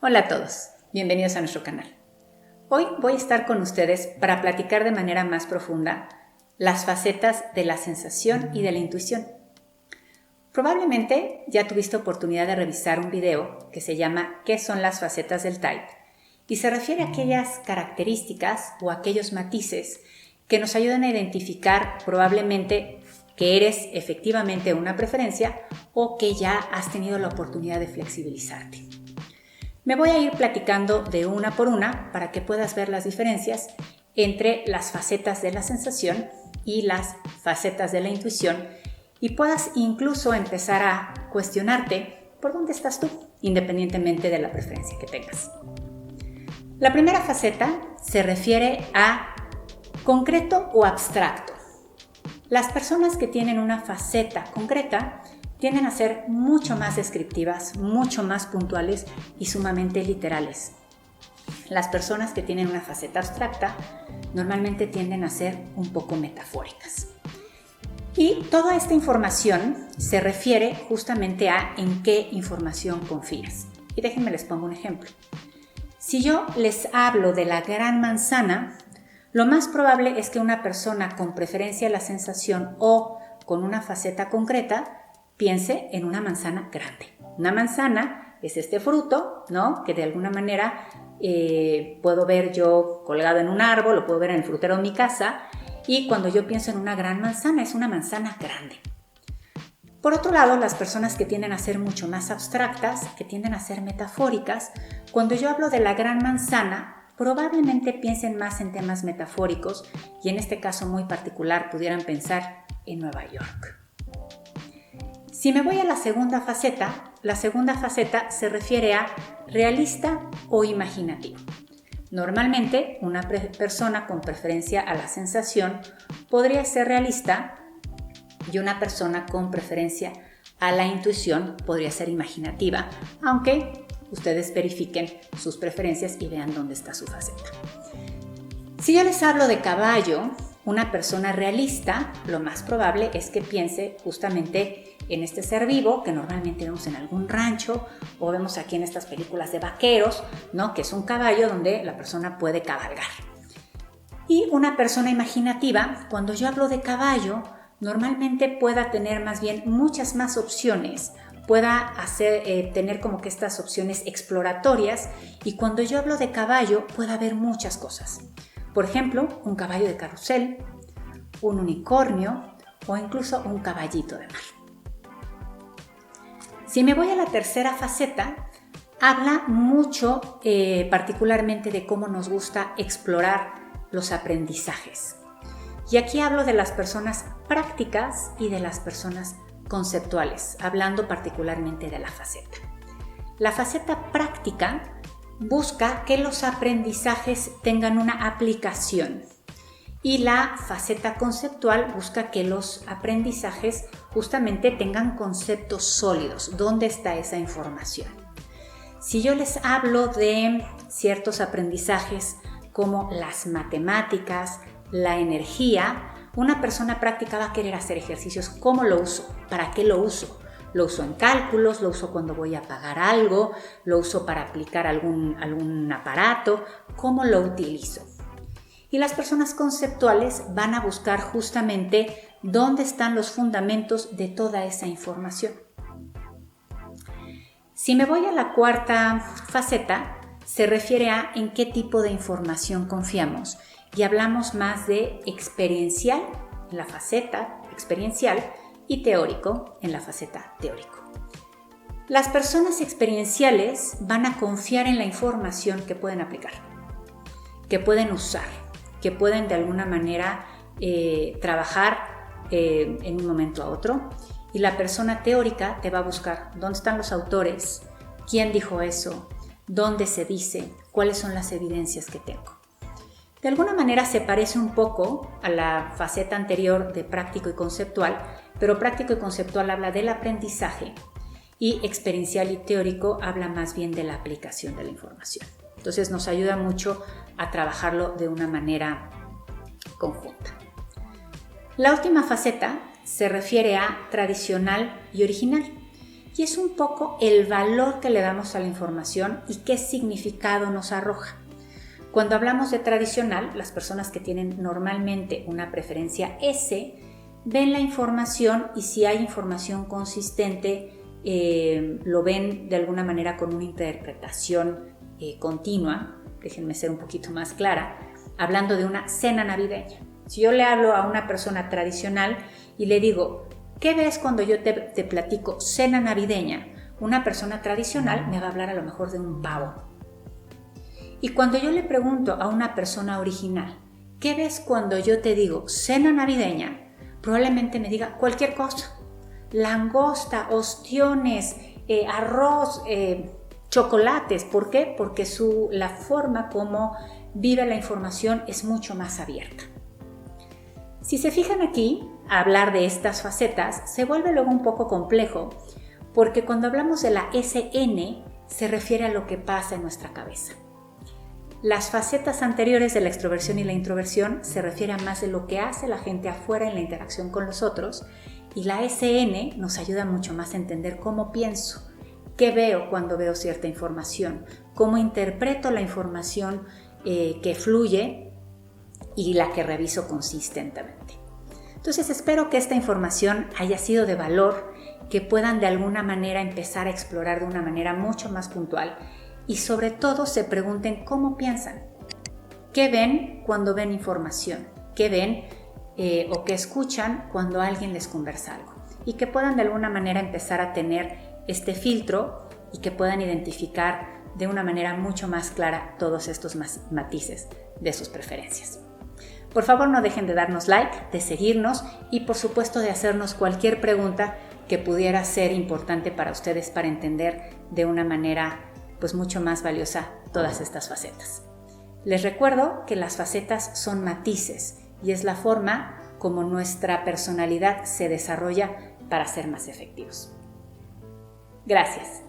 Hola a todos, bienvenidos a nuestro canal. Hoy voy a estar con ustedes para platicar de manera más profunda las facetas de la sensación y de la intuición. Probablemente ya tuviste oportunidad de revisar un video que se llama ¿Qué son las facetas del type? Y se refiere a aquellas características o aquellos matices que nos ayudan a identificar probablemente que eres efectivamente una preferencia o que ya has tenido la oportunidad de flexibilizarte. Me voy a ir platicando de una por una para que puedas ver las diferencias entre las facetas de la sensación y las facetas de la intuición y puedas incluso empezar a cuestionarte por dónde estás tú, independientemente de la preferencia que tengas. La primera faceta se refiere a concreto o abstracto. Las personas que tienen una faceta concreta tienden a ser mucho más descriptivas, mucho más puntuales y sumamente literales. Las personas que tienen una faceta abstracta normalmente tienden a ser un poco metafóricas. Y toda esta información se refiere justamente a en qué información confías. Y déjenme les pongo un ejemplo. Si yo les hablo de la gran manzana, lo más probable es que una persona con preferencia a la sensación o con una faceta concreta piense en una manzana grande. Una manzana es este fruto, ¿no? Que de alguna manera puedo ver yo colgado en un árbol, lo puedo ver en el frutero de mi casa, y cuando yo pienso en una gran manzana, es una manzana grande. Por otro lado, las personas que tienden a ser mucho más abstractas, que tienden a ser metafóricas, cuando yo hablo de la gran manzana, probablemente piensen más en temas metafóricos y en este caso muy particular pudieran pensar en Nueva York. Si me voy a la segunda faceta se refiere a realista o imaginativo. Normalmente, una persona con preferencia a la sensación podría ser realista y una persona con preferencia a la intuición podría ser imaginativa, aunque ustedes verifiquen sus preferencias y vean dónde está su faceta. Si yo les hablo de caballo, una persona realista, lo más probable es que piense justamente en este ser vivo que normalmente vemos en algún rancho o vemos aquí en estas películas de vaqueros, ¿no? Que es un caballo donde la persona puede cabalgar. Y una persona imaginativa, cuando yo hablo de caballo, normalmente pueda tener más bien muchas más opciones, pueda tener como que estas opciones exploratorias y cuando yo hablo de caballo pueda haber muchas cosas. Por ejemplo, un caballo de carrusel, un unicornio o incluso un caballito de mar. Si me voy a la tercera faceta, habla mucho particularmente de cómo nos gusta explorar los aprendizajes. Y aquí hablo de las personas prácticas y de las personas conceptuales, hablando particularmente de la faceta. La faceta práctica busca que los aprendizajes tengan una aplicación y la faceta conceptual busca que los aprendizajes justamente tengan conceptos sólidos. ¿Dónde está esa información? Si yo les hablo de ciertos aprendizajes como las matemáticas, la energía, una persona práctica va a querer hacer ejercicios. ¿Cómo lo uso? ¿Para qué lo uso? Lo uso en cálculos, lo uso cuando voy a pagar algo, lo uso para aplicar algún aparato. ¿Cómo lo utilizo? Y las personas conceptuales van a buscar justamente dónde están los fundamentos de toda esa información. Si me voy a la cuarta faceta, se refiere a en qué tipo de información confiamos y hablamos más de experiencial en la faceta experiencial y teórico en la faceta teórico. Las personas experienciales van a confiar en la información que pueden aplicar, que pueden usar, que pueden de alguna manera trabajar en un momento a otro. Y la persona teórica te va a buscar dónde están los autores, quién dijo eso, dónde se dice, cuáles son las evidencias que tengo. De alguna manera se parece un poco a la faceta anterior de práctico y conceptual, pero práctico y conceptual habla del aprendizaje y experiencial y teórico habla más bien de la aplicación de la información. Entonces nos ayuda mucho a trabajarlo de una manera conjunta. La última faceta se refiere a tradicional y original. y es un poco el valor que le damos a la información y qué significado nos arroja. Cuando hablamos de tradicional, las personas que tienen normalmente una preferencia S ven la información y si hay información consistente, lo ven de alguna manera con una interpretación continua. Déjenme ser un poquito más clara, hablando de una cena navideña. Si yo le hablo a una persona tradicional y le digo, ¿qué ves cuando yo te platico cena navideña? Una persona tradicional me va a hablar a lo mejor de un pavo. Y cuando yo le pregunto a una persona original, ¿qué ves cuando yo te digo cena navideña? Probablemente me diga cualquier cosa. Langosta, ostiones, arroz, chocolates. ¿Por qué? Porque la forma como vive la información es mucho más abierta. Si se fijan aquí, hablar de estas facetas se vuelve luego un poco complejo, porque cuando hablamos de la SN se refiere a lo que pasa en nuestra cabeza. Las facetas anteriores de la extroversión y la introversión se refiere a más de lo que hace la gente afuera en la interacción con los otros, y la SN nos ayuda mucho más a entender cómo pienso, qué veo cuando veo cierta información, cómo interpreto la información que fluye y la que reviso consistentemente. Entonces espero que esta información haya sido de valor, que puedan de alguna manera empezar a explorar de una manera mucho más puntual y sobre todo se pregunten cómo piensan, qué ven cuando ven información, qué ven o qué escuchan cuando alguien les conversa algo y que puedan de alguna manera empezar a tener este filtro y que puedan identificar de una manera mucho más clara todos estos matices de sus preferencias. Por favor, no dejen de darnos like, de seguirnos y por supuesto de hacernos cualquier pregunta que pudiera ser importante para ustedes para entender de una manera pues mucho más valiosa todas estas facetas. Les recuerdo que las facetas son matices y es la forma como nuestra personalidad se desarrolla para ser más efectivos. Gracias.